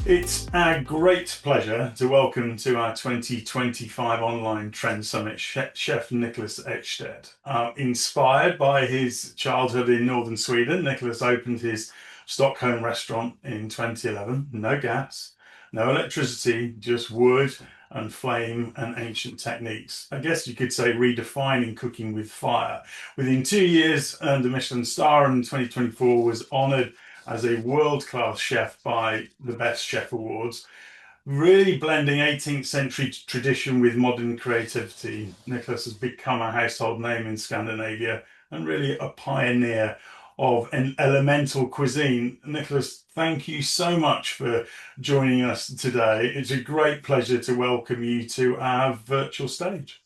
It's our great pleasure to welcome to our 2025 Online Trend Summit Chef Niklas Ekstedt. Inspired by his childhood in northern Sweden, Niklas opened his Stockholm restaurant in 2011. No gas, no electricity, just wood and flame and ancient techniques. I guess you could say redefining cooking with fire. Within 2 years, earned a Michelin star, and in 2024 was honoured as a world-class chef by the Best Chef Awards, really blending 18th century tradition with modern creativity. Niklas has become a household name in Scandinavia and really a pioneer of an elemental cuisine. Niklas, thank you so much for joining us today. It's a great pleasure to welcome you to our virtual stage.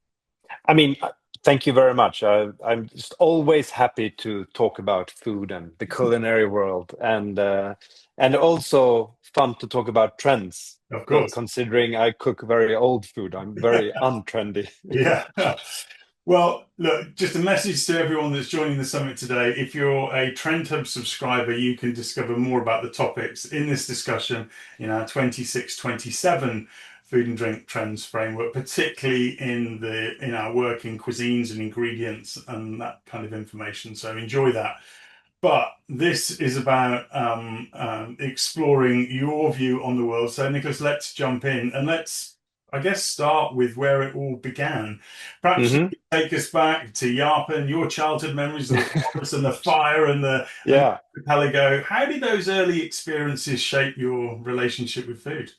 I mean, thank you very much. I'm just always happy to talk about food and the culinary world, and also fun to talk about trends. Of course. Considering I cook very old food, I'm very untrendy. Yeah. Well, look, just a message to everyone that's joining the summit today. If you're a Trend Hub subscriber, you can discover more about the topics in this discussion in our 26-27 food and drink trends framework, particularly in our work in cuisines and ingredients and that kind of information. So enjoy that. But this is about exploring your view on the world. So, Niklas, let's jump in and let's, I guess, start with where it all began. Perhaps you Hmm. could take us back to Japan, your childhood memories of the forest and the fire and the Yeah. archipelago. How did those early experiences shape your relationship with food?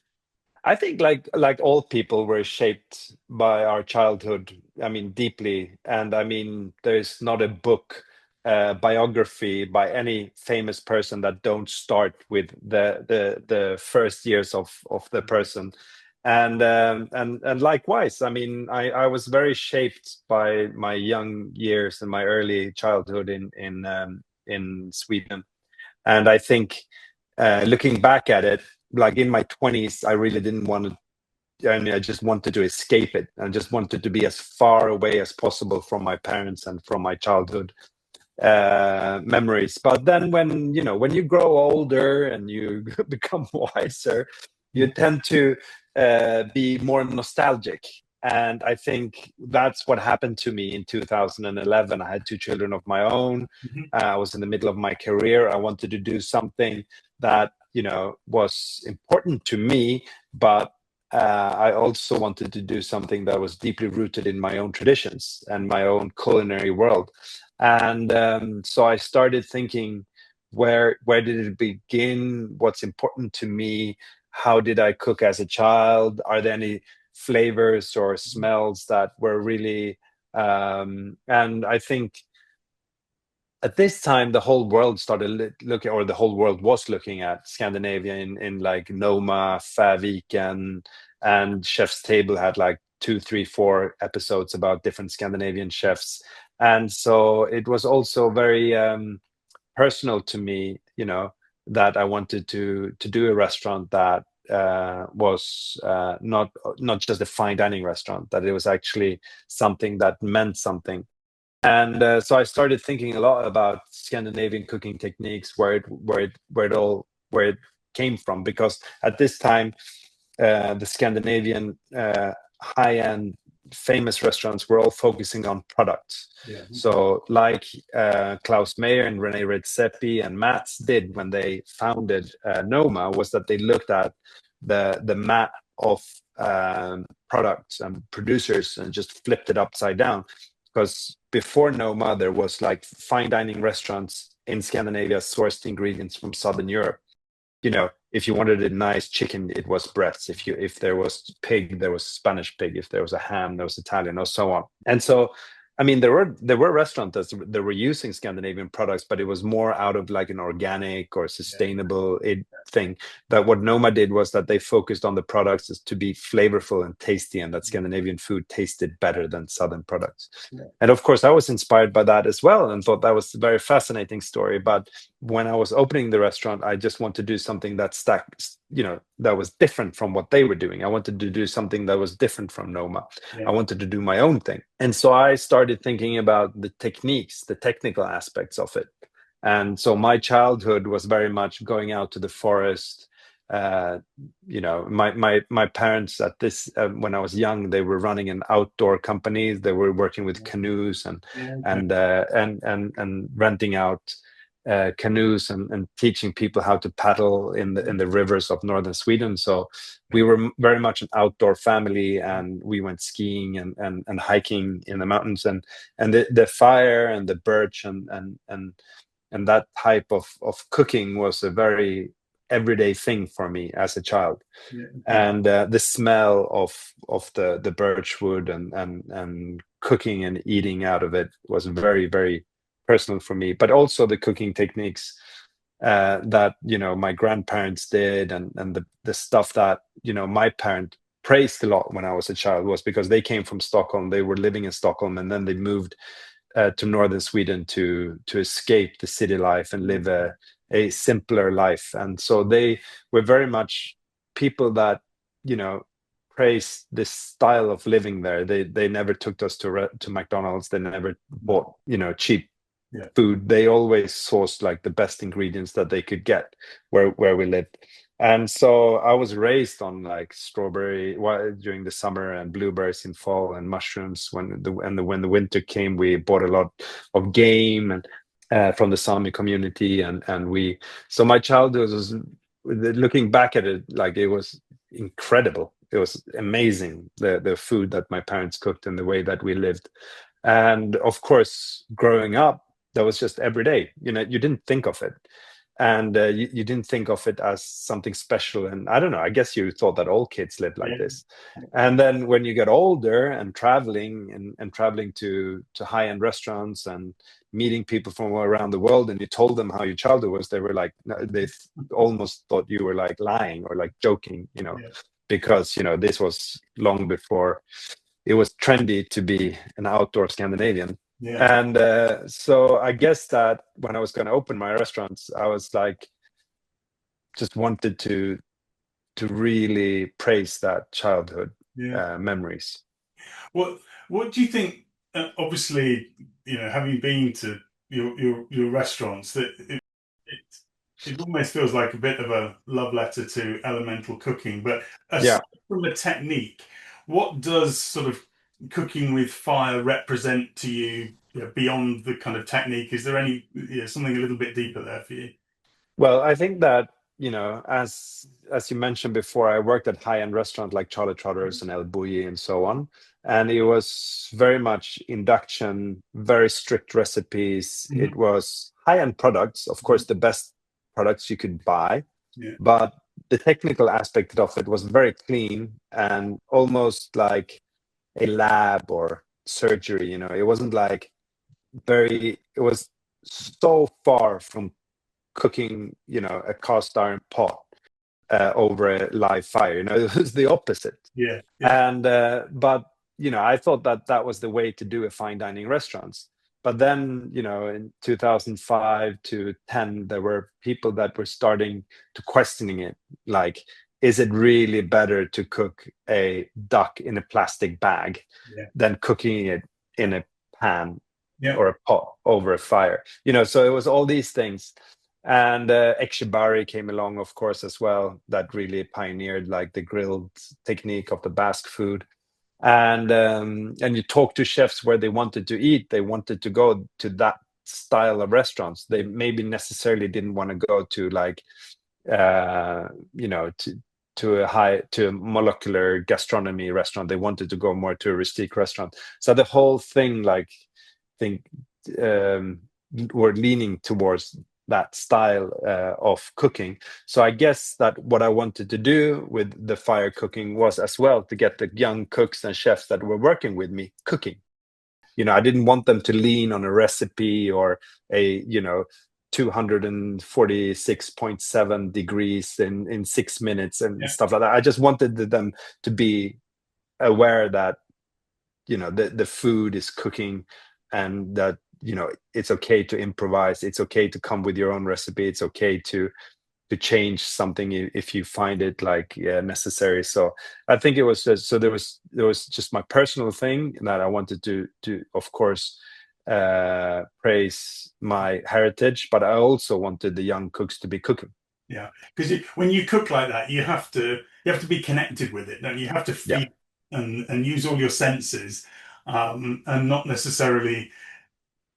I think like all people we're shaped by our childhood, I mean, deeply. And I mean, there's not a book, biography by any famous person that don't start with the first years of the person. And likewise, I mean, I was very shaped by my young years and my early childhood in Sweden. And I think, looking back at it, like in my 20s, I really didn't want to. I mean, I just wanted to escape it. I just wanted to be as far away as possible from my parents and from my childhood memories. But then, when you grow older and you become wiser, you tend to be more nostalgic. And I think that's what happened to me in 2011. I had two children of my own. Mhm. I was in the middle of my career. I wanted to do something that was important to me, but I also wanted to do something that was deeply rooted in my own traditions and my own culinary world. And so I started thinking, where did it begin? What's important to me? How did I cook as a child? Are there any flavors or smells that were really and I think at this time the whole world started looking, or the whole world was looking at Scandinavia in like Noma, Fävik, and Chef's Table had like two, three, four episodes about different Scandinavian chefs. And so it was also very personal to me, that I wanted to do a restaurant that was not just a fine dining restaurant, that it was actually something that meant something. And so I started thinking a lot about Scandinavian cooking techniques, where it came from, because at this time the Scandinavian high-end famous restaurants were all focusing on products. Yeah. So like Klaus Mayer and Rene Redzepi and Mats did when they founded Noma, was that they looked at the map of products and producers and just flipped it upside down. Because before Noma, there was like fine dining restaurants in Scandinavia sourced ingredients from Southern Europe. If you wanted a nice chicken, it was breasts. If there was pig, there was Spanish pig. If there was a ham, there was Italian, or so on. And so, I mean, there were restaurants that were using Scandinavian products, but it was more out of like an organic or sustainable thing. That what Noma did was that they focused on the products as to be flavorful and tasty, and that Scandinavian food tasted better than Southern products. Yeah. And of course, I was inspired by that as well, and thought that was a very fascinating story. But when I was opening the restaurant, I just wanted to do something that was different from what they were doing. I wanted to do something that was different from Noma. Yeah. I wanted to do my own thing. And so I started thinking about the techniques, the technical aspects of it. And so my childhood was very much going out to the forest, uh, my parents at this when I was young, they were running an outdoor company. They were working with canoes and Yeah. Okay. and renting out canoes and teaching people how to paddle in the rivers of northern Sweden. So we were very much an outdoor family, and we went skiing and hiking in the mountains, and the fire and the birch and that type of cooking was a very everyday thing for me as a child. Yeah. Okay. And the smell of the birch wood and cooking and eating out of it was very, very personal for me. But also the cooking techniques that my grandparents did, and the stuff that my parent praised a lot when I was a child, was because they came from Stockholm. They were living in Stockholm, and then they moved to northern Sweden to escape the city life and live a simpler life. And so they were very much people that praised this style of living there. They never took us to McDonald's. They never bought cheap Yeah. food. They always sourced like the best ingredients that they could get where we lived. And so I was raised on like strawberry during the summer, and blueberries in fall, and mushrooms when the winter came. We bought a lot of game and from the Sami community, and we. So my childhood was, looking back at it, like it was incredible. It was amazing, the food that my parents cooked and the way that we lived. And of course, growing up, that was just every day. You didn't think of it, and you didn't think of it as something special. And I don't know, I guess you thought that all kids lived like Yeah. this. And then when you get older and traveling and traveling to high-end restaurants and meeting people from around the world, and you told them how your childhood was, they were like, no, they almost thought you were like lying or like joking, Yeah. because this was long before it was trendy to be an outdoor Scandinavian. Yeah. And so I guess that when I was going to open my restaurants, I was like, just wanted to really praise that childhood Yeah. memories. What do you think? Obviously, having been to your restaurants, that it almost feels like a bit of a love letter to elemental cooking. But Yeah. aside from the technique, what does sort of cooking with fire represent to you, beyond the kind of technique? Is there any, something a little bit deeper there for you? Well, I think that, as you mentioned before, I worked at high-end restaurants like Charlie Trotter's and El Bulli and so on. And it was very much induction, very strict recipes. It Mhm. was high-end products, of course, the best products you could buy. Yeah. But the technical aspect of it was very clean and almost like a lab or surgery. It wasn't like it was so far from cooking, a cast iron pot over a live fire. It was the opposite. Yeah. Yeah. And but I thought that that was the way to do a fine dining restaurants. But then, in 2005 to 10, there were people that were starting to questioning it. Like, is it really better to cook a duck in a plastic bag Yeah. than cooking it in a pan Yeah. or a pot over a fire? So it was all these things. And Ekshibari came along, of course, as well, that really pioneered like the grilled technique of the Basque food. And you talk to chefs where they wanted to eat. They wanted to go to that style of restaurants. They maybe necessarily didn't want to go to like uh, you know to a molecular gastronomy restaurant. They wanted to go more to a rustic restaurant. So the whole thing, like, think we're leaning towards that style of cooking. So I guess that what I wanted to do with the fire cooking was as well to get the young cooks and chefs that were working with me cooking. I didn't want them to lean on a recipe or a 246.7 degrees in 6 minutes and Yeah. stuff like that. I just wanted them to be aware that the food is cooking, and that it's okay to improvise. It's okay to come with your own recipe. It's okay to change something if you find it like necessary. So I think it was just, so there was just my personal thing that I wanted to of course praise my heritage, but I also wanted the young cooks to be cooking. Yeah, because when you cook like that, you have to be connected with it, don't you? You have to Yeah, feel and use all your senses, and not necessarily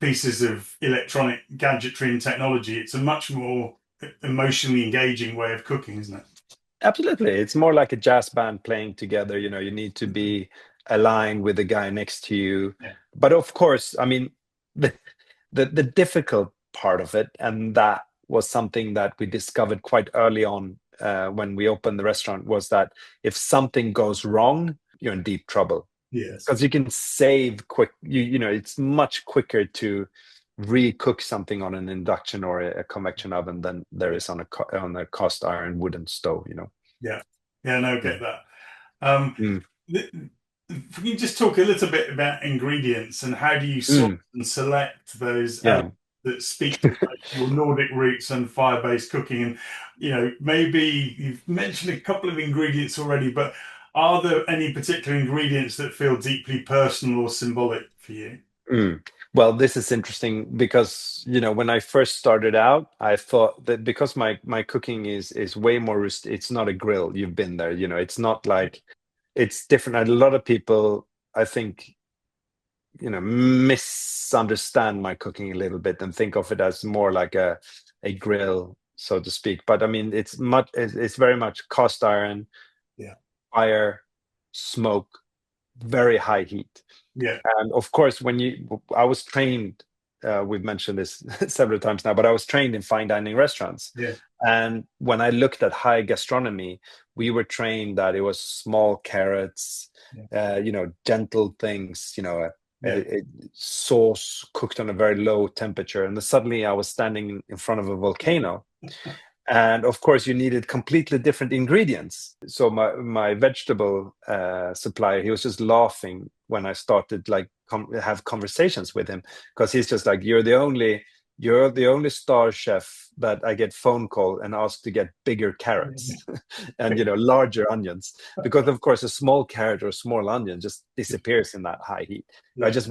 pieces of electronic gadgetry and technology. It's a much more emotionally engaging way of cooking, isn't it? absolutely. It's more like a jazz band playing together. You know, you need to be aligned with the guy next to you. Yeah, But of course, I mean, the the difficult part of it, and that was something that we discovered quite early on when we opened the restaurant, was that if something goes wrong, you're in deep trouble. yes, Because you can save quick, you know, it's much quicker to recook something on an induction or a convection oven than there yeah, is on on a cast iron wooden stove, you know. yeah, yeah. No, Mm. get that. Um, Mm. th- Can you just talk a little bit about ingredients and how do you sort Mm. and select those elements Yeah. that speak to both your Nordic roots and fire-based cooking? And maybe you've mentioned a couple of ingredients already, but are there any particular ingredients that feel deeply personal or symbolic for you? Mm. Well, this is interesting because, you know, when I first started out, I thought that because my cooking is way more it's not a grill. You've been there, you know. It's not like, it's different. A lot of people, I think, you know, misunderstand my cooking a little bit and think of it as more like a grill, so to speak. But I mean, it's very much cast iron, Yeah, fire, smoke, very high heat. yeah, And of course, I was trained, we've mentioned this several times now, but I was trained in fine dining restaurants. yeah, And when I looked at high gastronomy, we were trained that it was small carrots, yeah, you know, gentle things, you know, yeah, a sauce cooked on a very low temperature. And then suddenly I was standing in front of a volcano, and of course you needed completely different ingredients. So my vegetable supplier, he was just laughing when I started like have conversations with him, because he's just like, you're the only star chef that I get phone call and ask to get bigger yeah, carrots and, you know, larger onions, because of course a small carrot or a small onion just disappears in that high heat. I yeah, just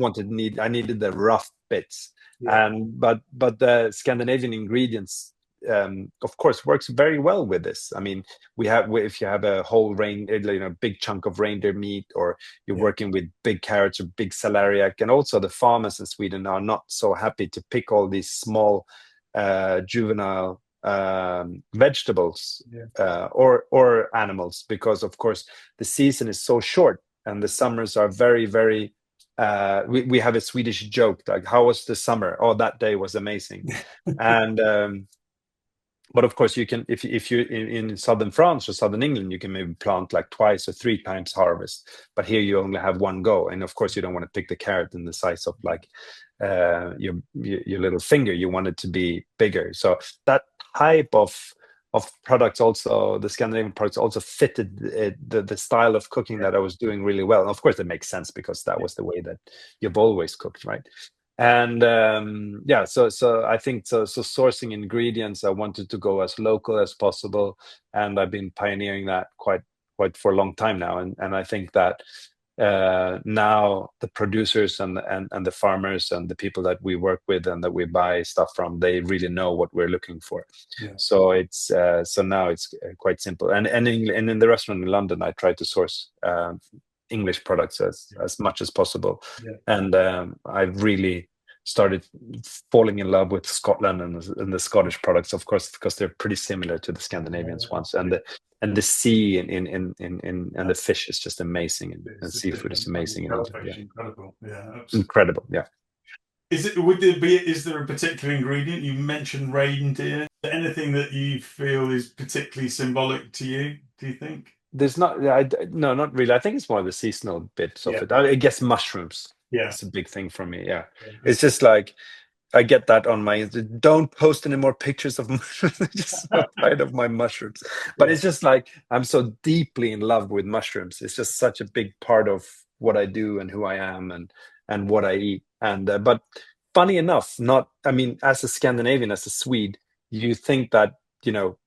I needed the rough bits. yeah, And but the Scandinavian ingredients, of course, works very well with this. I mean, if you have a whole you know, big chunk of reindeer meat, or you're yeah, working with big carrots or big celeriac, and also the farmers in Sweden are not so happy to pick all these small, juvenile vegetables, yeah, or animals, because of course the season is so short and the summers are very, very. We have a Swedish joke like, "How was the summer?" "Oh, that day was amazing," and but of course you can, if you're in southern France or southern England, you can maybe plant like twice or three times harvest, but here you only have one go. And of course you don't want to pick the carrot in the size of like your little finger. You want it to be bigger. So that type of products, also the Scandinavian products, also fitted the style of cooking yeah, that I was doing really well. And of course it makes sense because that yeah, was the way that you've always cooked, right? And yeah, so I think so sourcing ingredients, I wanted to go as local as possible, and I've been pioneering that quite for a long time now. And I think that now the producers and the farmers and the people that we work with and that we buy stuff from, they really know what we're looking for. yeah, So it's so now it's quite simple. And in the restaurant in London, I try to source English products as much as possible. yeah, And I've really started falling in love with Scotland and the Scottish products, of course, because they're pretty similar to the Scandinavians ones. yeah. And the sea and the Yeah. fish is just amazing, and It's seafood is amazing in England. Yeah, incredible. Yeah, absolutely. incredible. Yeah. Is there a particular ingredient? You mentioned reindeer. Is there anything that you feel is particularly symbolic to you, do you think? There's not, no, not really. I think it's more the seasonal bits of Yeah, it. I guess mushrooms yeah, is a big thing for me. Yeah, yeah. it's just like, I get that on my don't post any more pictures of mushrooms. I'm just so tired of my mushrooms. But Yeah, it's just like, I'm so deeply in love with mushrooms. It's just such a big part of what I do and who I am, and what I eat. And but funny enough, not, I mean, as a Scandinavian, as a Swede, you think that, you know,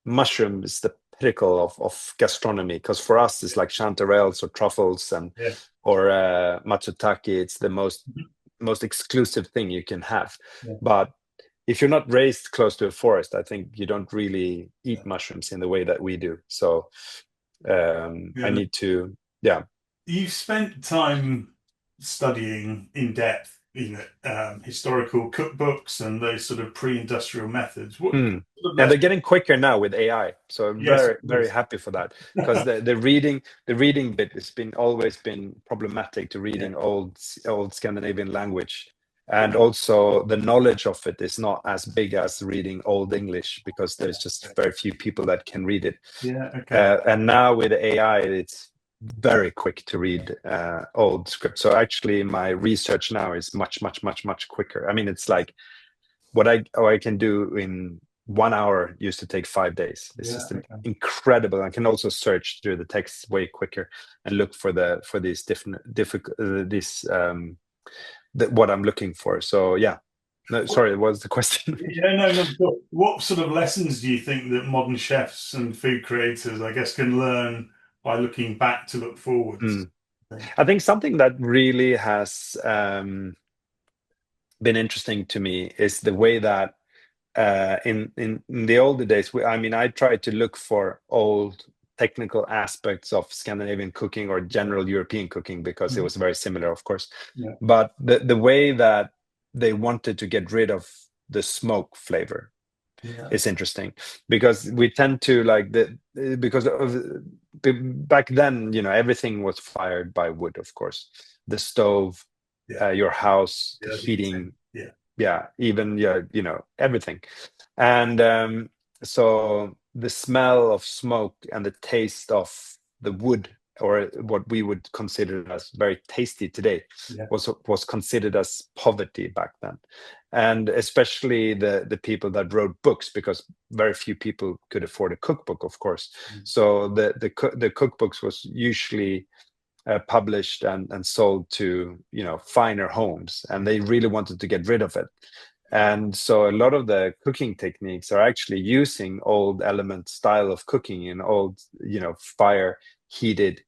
mushroom is the pinnacle of gastronomy, because for us it's like chanterelles or truffles and yeah, or matsutake. It's the most mhm, exclusive thing you can have. yeah, But if you're not raised close to a forest, I think you don't really eat mushrooms in the way that we do. So I Yeah. need to, yeah. You've spent time studying in depth, historical cookbooks and those sort of pre-industrial methods. What Mm. sort of And they're lessons? getting quicker now with AI. So I'm Yes, of very, very course. happy for that, because the reading bit has been always been problematic to Yeah, reading old Scandinavian language. And also the knowledge of it is not as big as reading Old English, because there's just very few people that can read it. yeah, okay. And now with AI, it's very quick to read old script. So actually, my research now is much, much, much, much quicker. I mean, it's like what I can do in 1 hour used to take 5 days. It's Yeah, just okay. incredible. I can also search through the text way quicker and look for these different difficult what I'm looking for. So yeah. No, sorry, what was the question? Yeah, no, no. Sure. What sort of lessons do you think that modern chefs and food creators, I guess, can learn by looking back to look forwards? Mm. I think. I think something that really has been interesting to me is the way that in the older days, I mean, I tried to look for old technical aspects of Scandinavian cooking or general European cooking, because it Mhm. was very similar, of course. Yeah, But the way that they wanted to get rid of the smoke flavor yeah, is interesting, because we tend to like because of back then, everything was fired by wood, of course, the stove, yeah, your house, the yeah, the heating, eating. Yeah, yeah, even, yeah, everything. And so the smell of smoke and the taste of the wood, or what we would consider as very tasty today, yeah. was considered as poverty back then. And especially the people that wrote books, because very few people could afford a cookbook, of course. Mm. So the cookbooks was usually published and sold to finer homes, and they really wanted to get rid of it. And so a lot of the cooking techniques are actually using old element style of cooking in old fire heated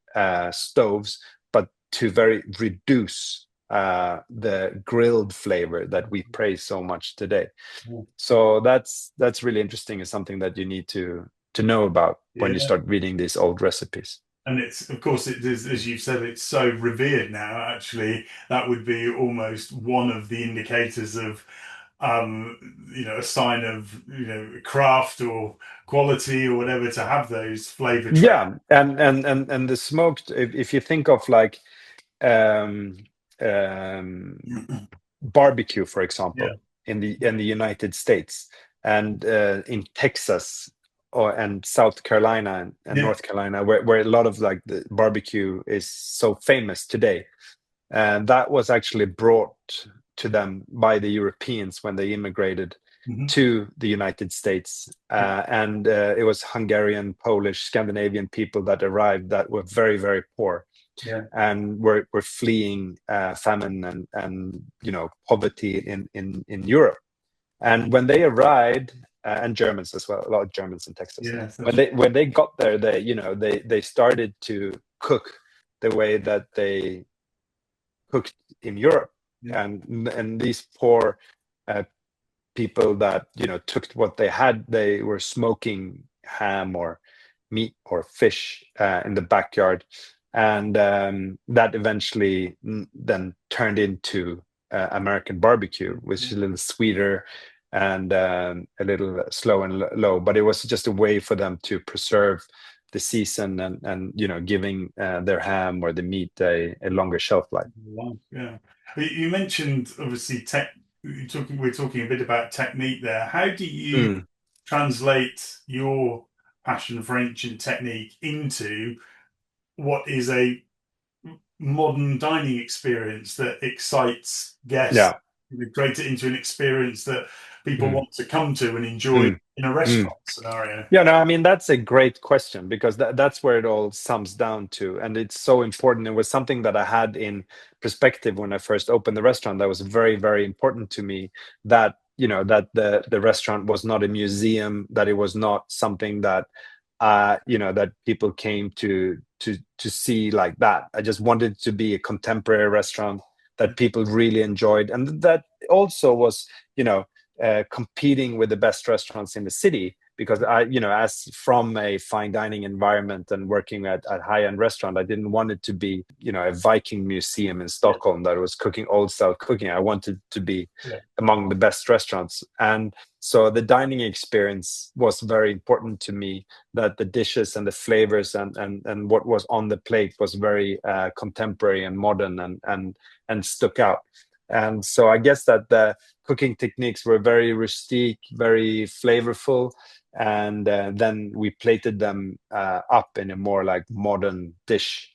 stoves, but to very reduce the grilled flavor that we praise so much today. Yeah, So that's really interesting, is something that you need to know about when you yeah. start reading these old recipes. And it's, of course, it is, as you've said, it's so revered now. Actually, that would be almost one of the indicators of, a sign of, craft or quality or whatever, to have those flavor traits. Yeah, and the smoked, if you think of like um, um, barbecue, for Yeah, example, in the United States, and in Texas, and South Carolina, and yeah, North Carolina, where a lot of like the barbecue is so famous today. And that was actually brought to them by the Europeans when they immigrated mhm, to the United States. yeah, And it was Hungarian, Polish, Scandinavian people that arrived that were very, very poor, yeah, and were fleeing famine and poverty in Europe. And when they arrived, and Germans as well, a lot of Germans in Texas. yeah. When they got there, they started to cook the way that they cooked in Europe. Yeah, And these poor uh, people that took what they had, they were smoking ham or meat or fish in the backyard, and that eventually then turned into American barbecue, which is a little sweeter and a little slow and low, but it was just a way for them to preserve the season, and giving their ham or the meat a longer shelf life. wow, yeah. You mentioned obviously tech. We're talking a bit about technique there. How do you Mm, translate your passion for ancient technique into what is a modern dining experience that excites guests, yeah. create it into an experience that people Mm, want to come to and enjoy mm, in a mm. restaurant scenario? Yeah, no, I mean, that's a great question, because that's where it all sums down to. And it's so important. It was something that I had in perspective when I first opened the restaurant. That was very, very important to me, that, that the restaurant was not a museum, that it was not something that, that people came to see like that. I just wanted it to be a contemporary restaurant that people really enjoyed. And that also was, you know, competing with the best restaurants in the city, because I, as from a fine dining environment and working at high-end restaurant, I didn't want it to be, a Viking museum in Yeah. Stockholm that was cooking old style cooking. I wanted to be Yeah. among the best restaurants. And so the dining experience was very important to me, that the dishes and the flavors and what was on the plate was very contemporary and modern and stuck out. And so I guess that the cooking techniques were very rustic, very flavorful, and then we plated them up in a more like modern dish.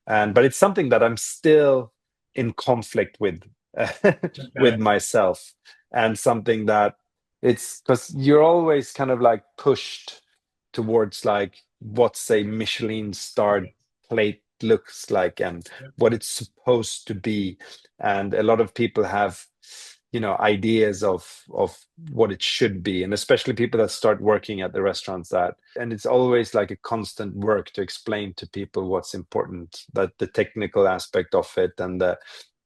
And but it's something that I'm still in conflict with Okay. with myself, and something that it's because you're always kind of like pushed towards like what's a Michelin starred plate looks like and Yeah. what it's supposed to be. And a lot of people have ideas of what it should be, and especially people that start working at the restaurants, that and it's always like a constant work to explain to people what's important, that the technical aspect of it and the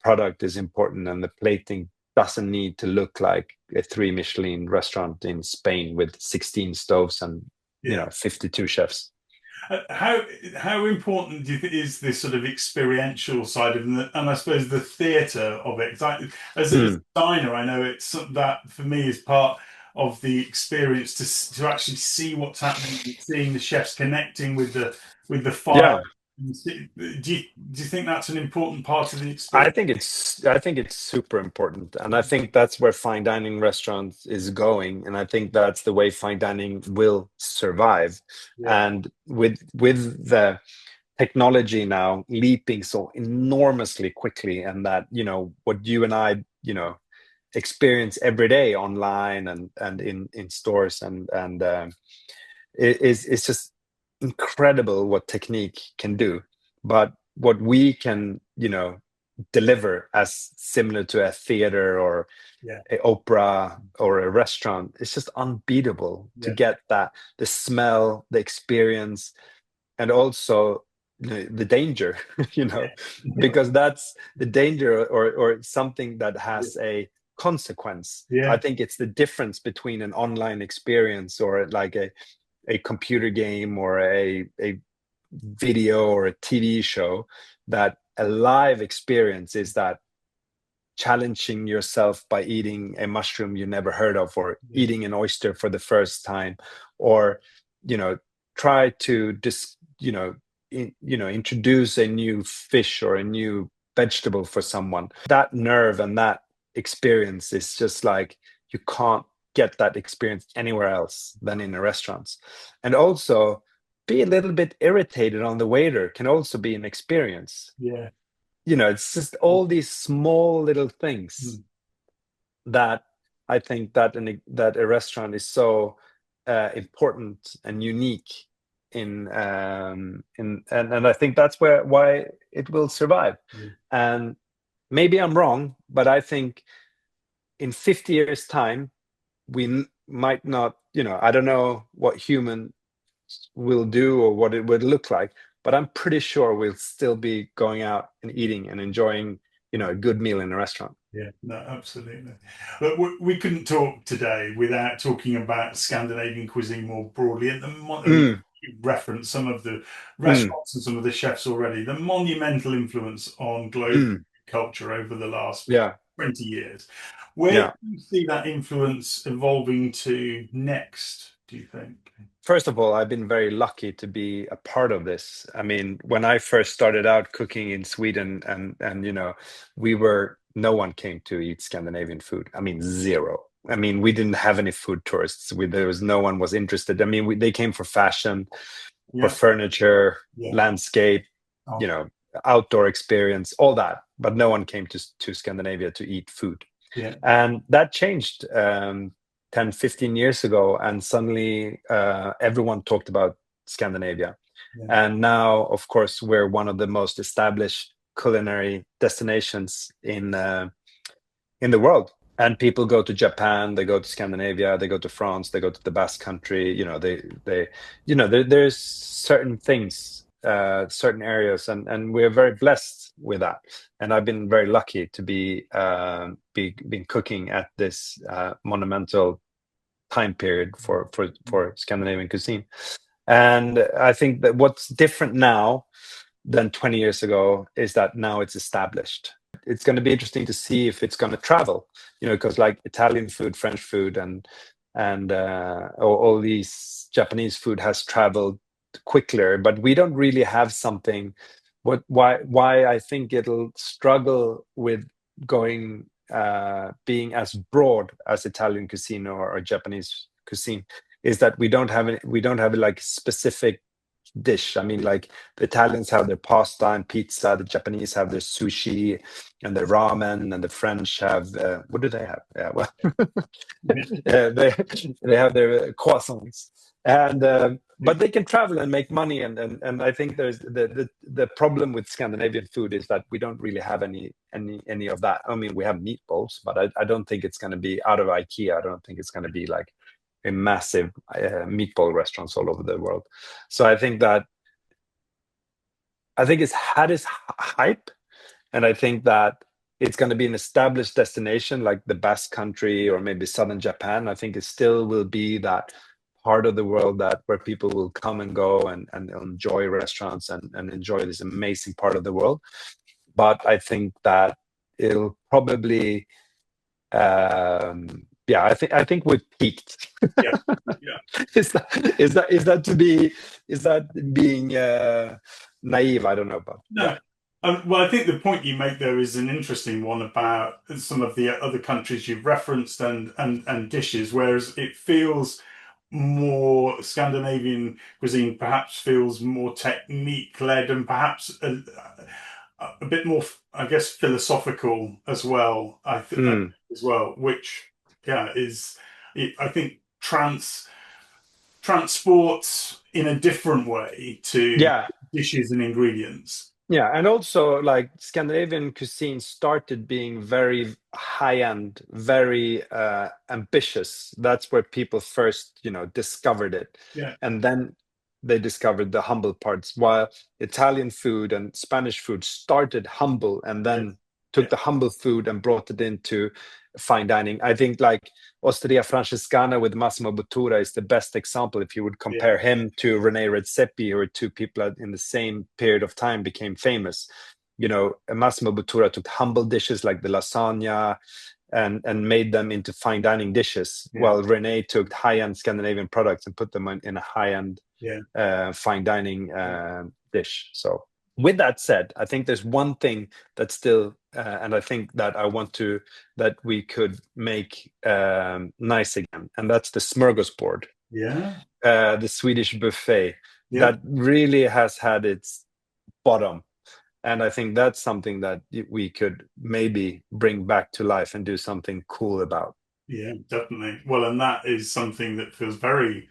product is important, and the plating doesn't need to look like a 3 Michelin restaurant in Spain with 16 stoves and Yeah. 52 chefs. How important do you think is this sort of experiential side of it, and I suppose the theatre of it? 'Cause as a Mm. designer, I know it's that for me is part of the experience to actually see what's happening, seeing the chefs connecting with the fire. Yeah. Do you think that's an important part of the I experience? think it's super important, and I think that's where fine dining restaurants is going, and I think that's the way fine dining will survive. Yeah. And with the technology now leaping so enormously quickly, and that what you and I experience every day online and in stores, and it's just incredible what technique can do. But what we can deliver as similar to a theater or Yeah. a opera or a restaurant, it's just unbeatable to Yeah. get that, the smell, the experience, and also the danger, Yeah. because that's the danger, or something that Yeah. has a consequence. I Yeah. think it's the difference between an online experience or like a computer game or a video or a TV show, that a live experience is that challenging yourself by eating a mushroom you never heard of, or Yeah. eating an oyster for the first time, or you know try to just introduce a new fish or a new vegetable for someone. That nerve and that experience is just like, you can't get that experience anywhere else than in a restaurant. And also, be a little bit irritated on the waiter can also be an experience. Yeah. It's just all these small little things Mm. that I think that a restaurant is so important and unique and I think that's why it will survive. Yeah. And maybe I'm wrong, but I think in 50 years time, might not, I don't know what human will do or what it would look like, but I'm pretty sure we'll still be going out and eating and enjoying, a good meal in a restaurant. Yeah, no, absolutely. But we couldn't talk today without talking about Scandinavian cuisine more broadly. And Mm, you referenced some of the mm, restaurants and some of the chefs already. The monumental influence on global mm. culture over the last Yeah, 20 years. Where do yeah. you see that influence evolving to next, do you think? First of all, I've been very lucky to be a part of this. I mean, when I first started out cooking in Sweden, and no one came to eat Scandinavian food. I mean, zero. I mean, we didn't have any food tourists. There was no one was interested. I mean, they came for fashion, for Yeah, furniture, yeah. landscape, you Oh, know, outdoor experience, all that. But no one came to Scandinavia to eat food. yeah, And that changed 10, 15 years ago. And suddenly everyone talked about Scandinavia. yeah, And now, of course, we're one of the most established culinary destinations in the world. And people go to Japan, they go to Scandinavia, they go to France, they go to the Basque Country. There's certain things, certain areas, and we're very blessed with that. And I've been very lucky to be been cooking at this monumental time period for Scandinavian cuisine. And I think that what's different now than 20 years ago is that now it's established. It's going to be interesting to see if it's going to travel, because like Italian food, French food, and all these Japanese food has traveled quicker, but we don't really have something. Why I think it'll struggle with going being as broad as Italian cuisine or Japanese cuisine is that we don't have like specific dish. I mean, like the Italians have their pasta and pizza, the Japanese have their sushi and their ramen, and the French have what do they have? Yeah, well, they have their croissants, and but they can travel and make money, and I think there's the problem with Scandinavian food is that we don't really have any of that. I mean, we have meatballs, but I don't think it's going to be out of IKEA. I don't think it's going to be like a massive meatball restaurants all over the world. So I think it's had its hype, and I think that it's going to be an established destination like the Basque Country or maybe southern Japan. I think it still will be that part of the world where people will come and go and enjoy restaurants and enjoy this amazing part of the world. But I think that it'll probably I think we've peaked. Yeah. Is that being naive? I don't know, but no. Well, I think the point you make there is an interesting one about some of the other countries you've referenced and dishes, whereas it feels more Scandinavian cuisine perhaps feels more technique led and perhaps a bit more, I guess, philosophical as well. I think as well, which is I think transports in a different way to dishes and ingredients. Yeah, and also like Scandinavian cuisine started being very high-end, very ambitious. That's where people first, discovered it. Yeah. And then they discovered the humble parts, while Italian food and Spanish food started humble and then took the humble food and brought it into fine dining. I think like Osteria Francescana with Massimo Bottura is the best example. If you would compare him to Rene Redzepi, or two people in the same period of time became famous, Massimo Bottura took humble dishes like the lasagna and made them into fine dining dishes, while Rene took high-end Scandinavian products and put them in a high-end fine dining dish. So with that said, I think there's one thing that's still, and I think that that we could make nice again, and that's the smorgasbord. Yeah. The Swedish buffet that really has had its bottom. And I think that's something that we could maybe bring back to life and do something cool about. Yeah, definitely. Well, and that is something that feels very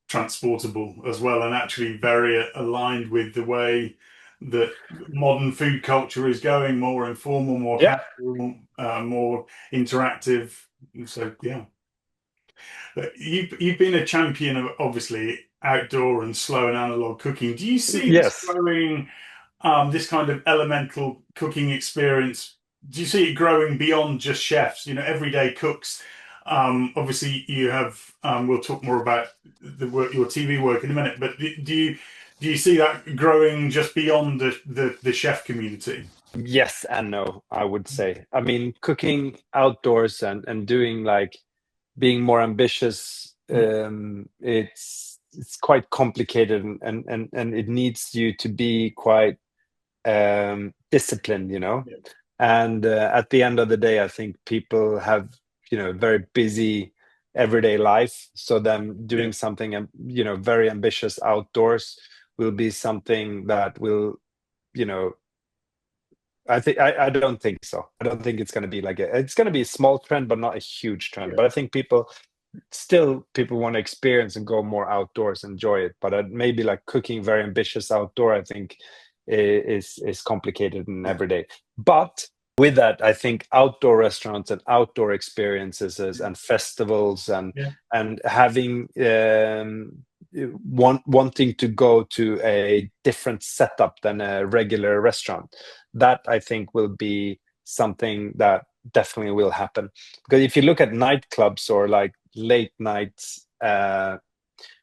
transportable as well, and actually very aligned with the way that modern food culture is going, more informal, more casual, more interactive. So you've been a champion of obviously outdoor and slow and analog cooking. Do you see this growing, this kind of elemental cooking experience? Do you see it growing beyond just chefs, everyday cooks? Obviously you have, we'll talk more about your TV work in a minute, but do you see that growing just beyond the chef community? Yes and no, I would say. I mean, cooking outdoors and doing like being more ambitious, it's quite complicated, and it needs you to be quite disciplined, and at the end of the day, I think people have very busy everyday life, so them doing something very ambitious outdoors will be something that will I don't think so. I don't think it's going to be it's going to be a small trend, but not a huge trend. But I think people want to experience and go more outdoors, enjoy it. But maybe like cooking very ambitious outdoor, I think is complicated and everyday. But with that, I think outdoor restaurants and outdoor experiences and festivals and having wanting to go to a different setup than a regular restaurant. That I think will be something that definitely will happen. Because if you look at nightclubs or like late nights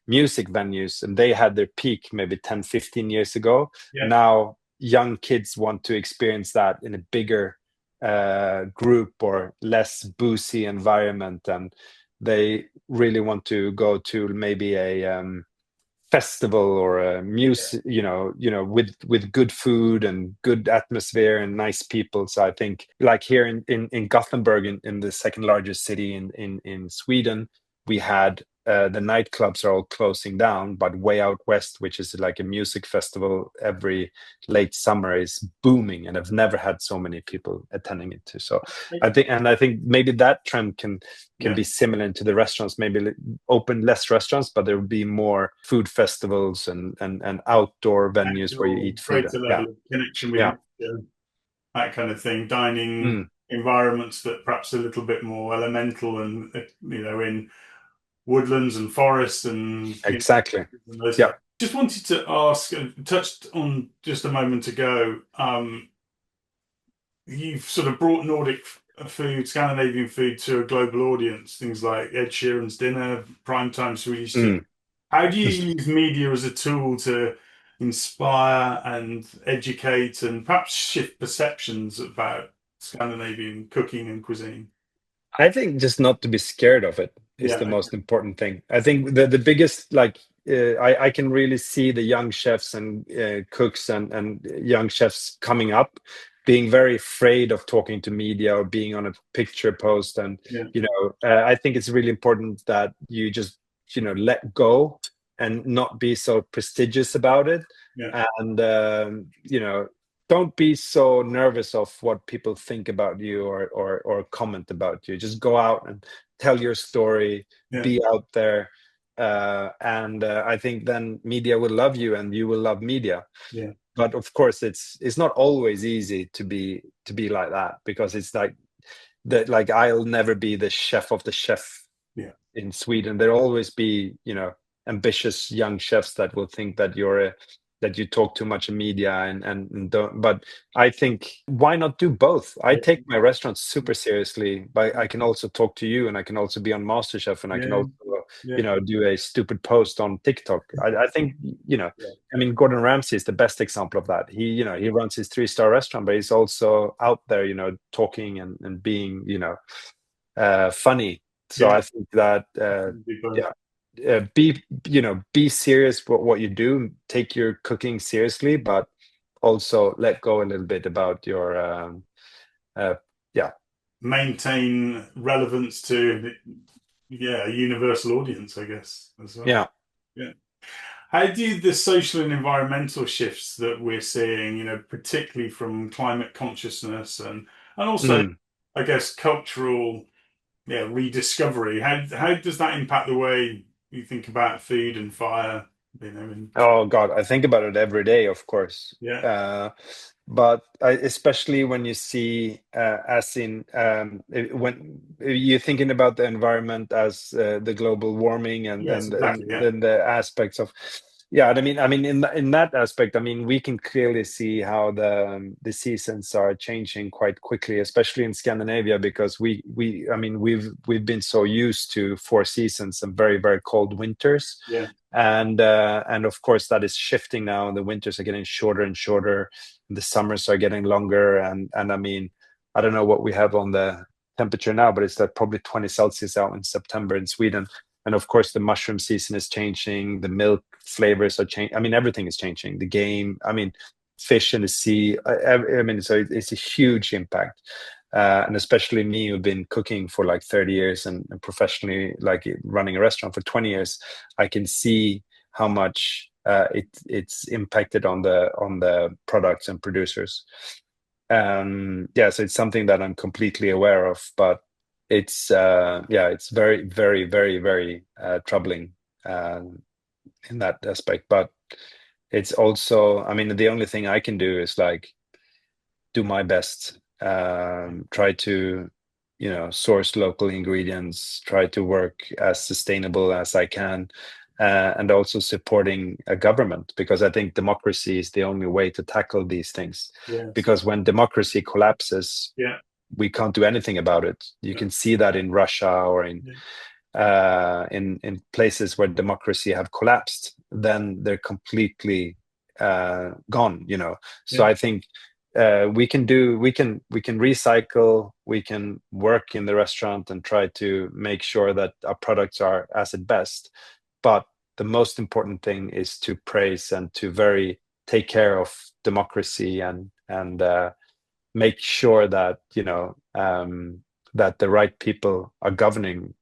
music venues, and they had their peak maybe 10, 15 years ago. Yeah. Now young kids want to experience that in a bigger group or less boozy environment, and they really want to go to maybe a festival or a music, with good food and good atmosphere and nice people. So I think like here in Gothenburg, in the second largest city in Sweden, we had the nightclubs are all closing down, but way out west, which is like a music festival every late summer, is booming, and I've never had so many people attending it too. So I think maybe that trend can Yeah. be similar to the restaurants. Maybe open less restaurants, but there will be more food festivals and outdoor venues where you eat food. Greater level of connection with nature, that kind of thing. Dining environments that perhaps a little bit more elemental, and in woodlands and forests and exactly. Yeah. Just wanted to ask, touched on just a moment ago. You've sort of brought Nordic food, Scandinavian food, to a global audience. Things like Ed Sheeran's dinner, primetime Swedish tea. How do you use media as a tool to inspire and educate and perhaps shift perceptions about Scandinavian cooking and cuisine? I think just not to be scared of it is the most important thing. I think the biggest, like, I can really see the young chefs and cooks and young chefs coming up being very afraid of talking to media or being on a picture post. And, I think it's really important that you just, let go and not be so prestigious about it. And, don't be so nervous of what people think about you or comment about you. Just go out and tell your story, be out there. And I think then media will love you and you will love media. But of course it's not always easy to be like that, because it's like that, like, I'll never be the chef of the chef in Sweden. There'll always be, ambitious young chefs that will think that that you talk too much in media and don't. But I think, why not do both? I take my restaurant super seriously, but I can also talk to you, and I can also be on MasterChef, and I can also do a stupid post on TikTok. I think, I mean, Gordon Ramsay is the best example of that. He runs his 3-star restaurant, but he's also out there, talking and being, funny. So I think that be serious what you do, take your cooking seriously, but also let go a little bit about your maintain relevance to a universal audience, I guess, as well. How do the social and environmental shifts that we're seeing, particularly from climate consciousness and also I guess cultural rediscovery, how does that impact the way you think about food and fire? Oh God, I think about it every day, of course. But especially when you see, as in when you're thinking about the environment as the global warming and the aspects of. I mean, in that aspect, I mean, we can clearly see how the seasons are changing quite quickly, especially in Scandinavia, because we've been so used to 4 seasons and very, very cold winters. And of course that is shifting now. The winters are getting shorter and shorter. The summers are getting longer, and I mean, I don't know what we have on the temperature now, but it's like probably 20 Celsius out in September in Sweden. And of course, the mushroom season is changing. The milk flavors are changing. I mean, everything is changing. The game, I mean, fish in the sea. I mean, so it's a huge impact. And especially me, who've been cooking for like 30 years and professionally, like running a restaurant for 20 years, I can see how much it's impacted on the products and producers. So it's something that I'm completely aware of, but it's very, very, very, very troubling in that aspect. But it's also, I mean, the only thing I can do is like do my best, try to source local ingredients, try to work as sustainable as I can, and also supporting a government, because I think democracy is the only way to tackle these things. Yeah. Because when democracy collapses, Yeah. we can't do anything about it. You can see that in Russia or in places where democracy have collapsed, then they're completely gone. So Yeah. I think we can recycle, we can work in the restaurant and try to make sure that our products are as at best. But the most important thing is to praise and to take care of democracy and make sure that that the right people are governing.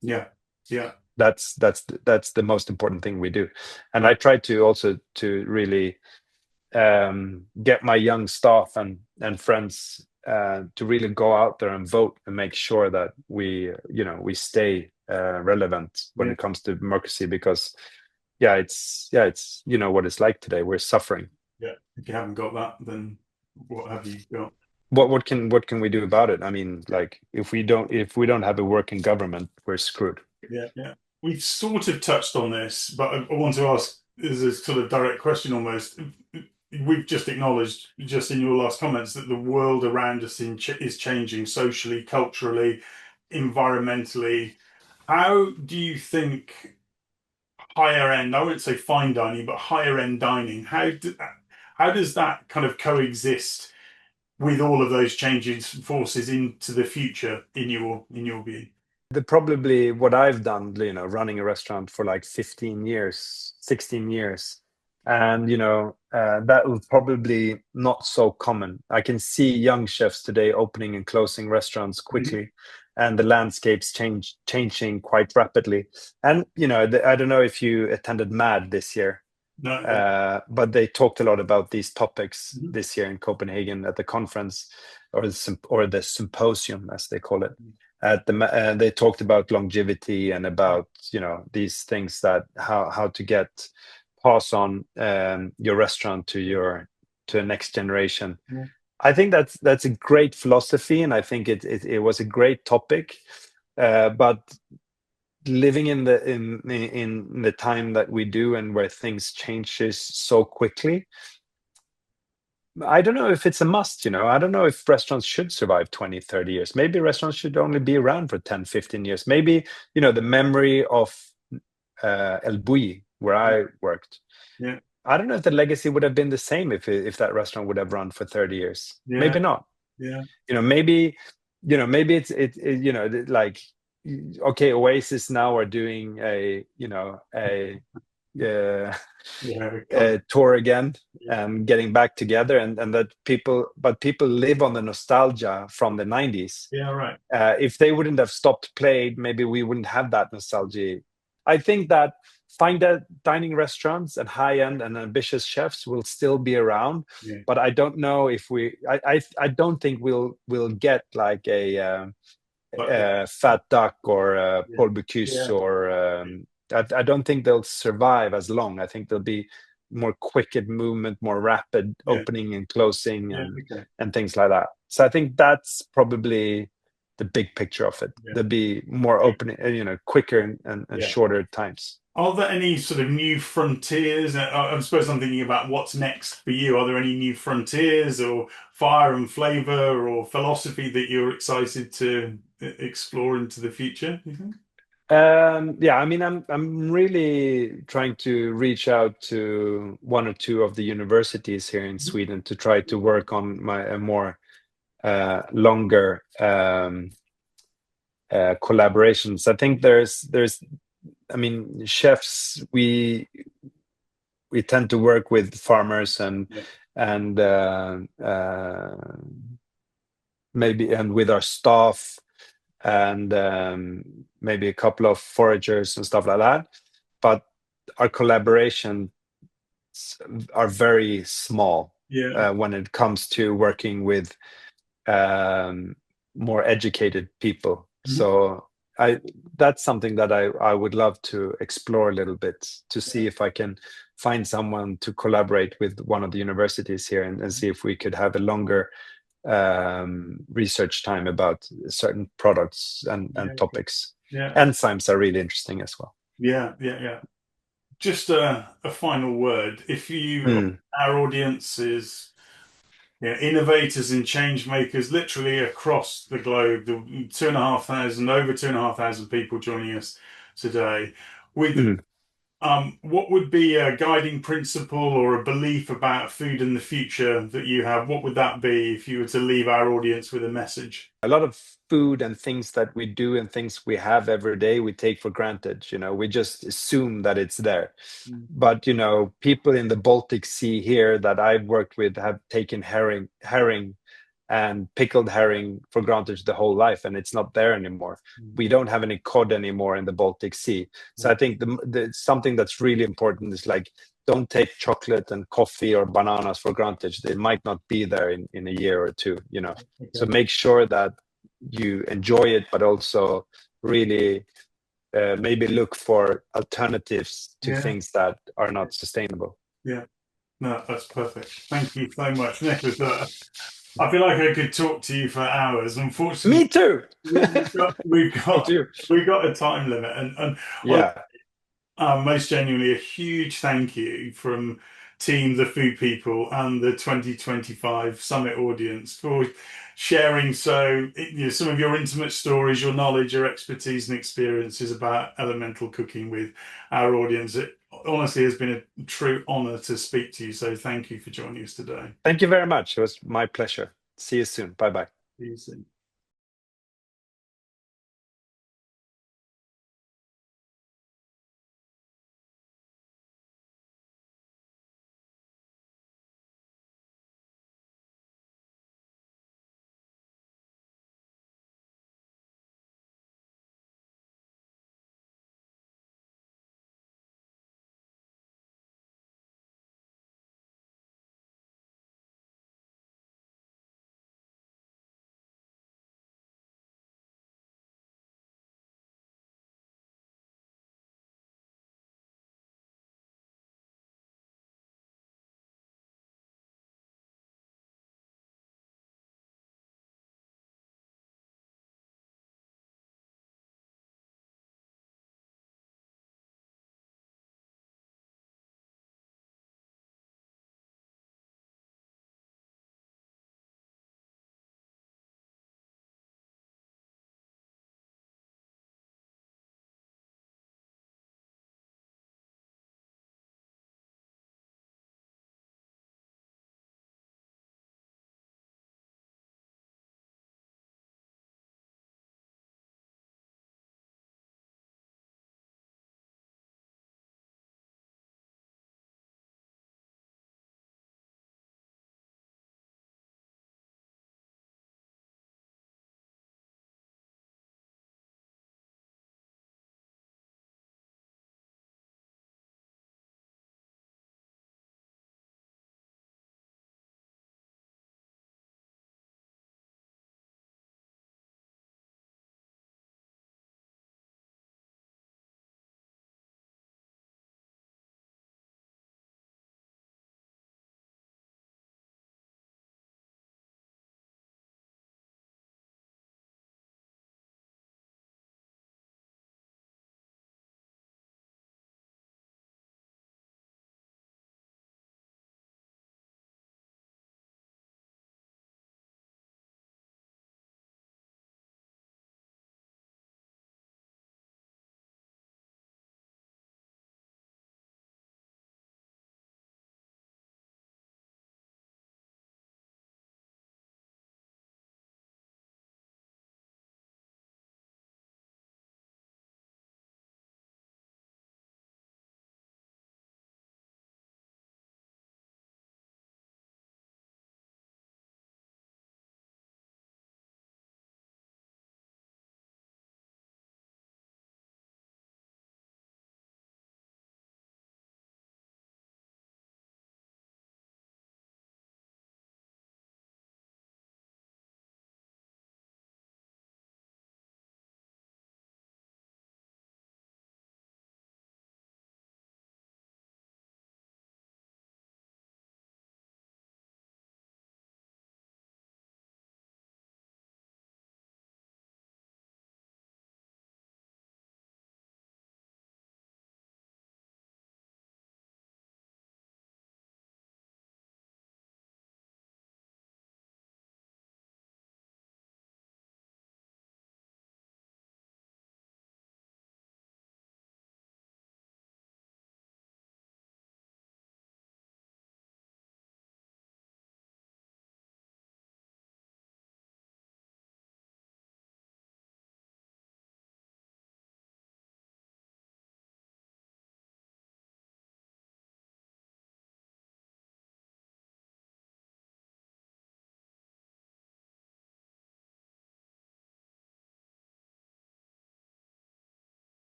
Yeah. Yeah. That's the most important thing we do. And I try to also to really get my young staff and friends to really go out there and vote and make sure that we stay relevant when it comes to democracy, because it's what it's like today. We're suffering. Yeah. If you haven't got that, then what have you got? What can we do about it? I mean, like, if we don't have a working government, we're screwed. Yeah. Yeah. We've sort of touched on this, but I want to ask, as a sort of direct question almost. We've just acknowledged, just in your last comments, that the world around us is changing socially, culturally, environmentally. How do you think higher end, I wouldn't say fine dining, but higher end dining, how does that kind of coexist with all of those changes forces into the future in your view? Probably what I've done, running a restaurant for like 15 years, 16 years, and that was probably not so common. I can see young chefs today opening and closing restaurants quickly, and the landscape's changing quite rapidly. And I don't know if you attended MAD this year. No. But they talked a lot about these topics this year in Copenhagen at the conference, or the symposium, as they call it. They talked about longevity and about these things, that how to pass on your restaurant to the next generation. I think that's a great philosophy, and I think it was a great topic. But living in the time that we do, and where things changes so quickly, I don't know if it's a must. I don't know if restaurants should survive 20, 30 years. Maybe restaurants should only be around for 10, 15 years. Maybe the memory of El Bulli, where I worked, I don't know if the legacy would have been the same if that restaurant would have run for 30 years. Maybe not. Maybe it's like, okay, Oasis now are doing a tour again, and getting back together, and that people live on the nostalgia from the 90s. If they wouldn't have stopped playing, maybe we wouldn't have that nostalgia. I think that fine dining restaurants and high-end and ambitious chefs will still be around, but I don't know if I don't think we'll get like a Fat Duck or Paul Bocuse, or I don't think they'll survive as long. I think there'll be more quick movement, more rapid opening and closing, and things like that. So I think that's probably the big picture of it. There'll be more opening, quicker and shorter times. Are there any sort of new frontiers? I suppose I'm thinking about what's next for you. Are there any new frontiers or fire and flavor or philosophy that you're excited to explore into the future, you think? I mean, I'm really trying to reach out to one or two of the universities here in Sweden to try to work on a more longer collaborations. I think I mean, chefs, we tend to work with farmers and maybe with our staff, and maybe a couple of foragers and stuff like that. But our collaborations are very small when it comes to working with more educated people. So that's something that I would love to explore a little bit, to see if I can find someone to collaborate with one of the universities here, and see if we could have a longer research time about certain products and topics. Enzymes are really interesting as well. Yeah. just a final word. If you, Mm, our audience is, innovators and change makers literally across the globe, the 2,500, over 2,500 people joining us today. With mm. what would be a guiding principle or a belief about food in the future that you have? What would that be if you were to leave our audience with a message? A lot of food and things that we do and things we have every day, we take for granted. We just assume that it's there. Mm. But people in the Baltic Sea here that I've worked with have taken herring and pickled herring for granted the whole life, and it's not there anymore. Mm. We don't have any cod anymore in the Baltic Sea. So I think something that's really important is like, don't take chocolate and coffee or bananas for granted. They might not be there in a year or two. So Okay. make sure that you enjoy it, but also really maybe look for alternatives to Yeah. things that are not sustainable. Yeah. No, that's perfect. Thank you so much, Nicholas. I feel like I could talk to you for hours. Unfortunately, Me too. we've got we've Me got too. we've got a time limit, and Yeah. most genuinely, a huge thank you from Team The Food People and the 2025 Summit audience for sharing some of your intimate stories, your knowledge, your expertise, and experiences about elemental cooking with our audience. It honestly has been a true honor to speak to you. So thank you for joining us today. Thank you very much. It was my pleasure. See you soon. Bye bye. See you soon.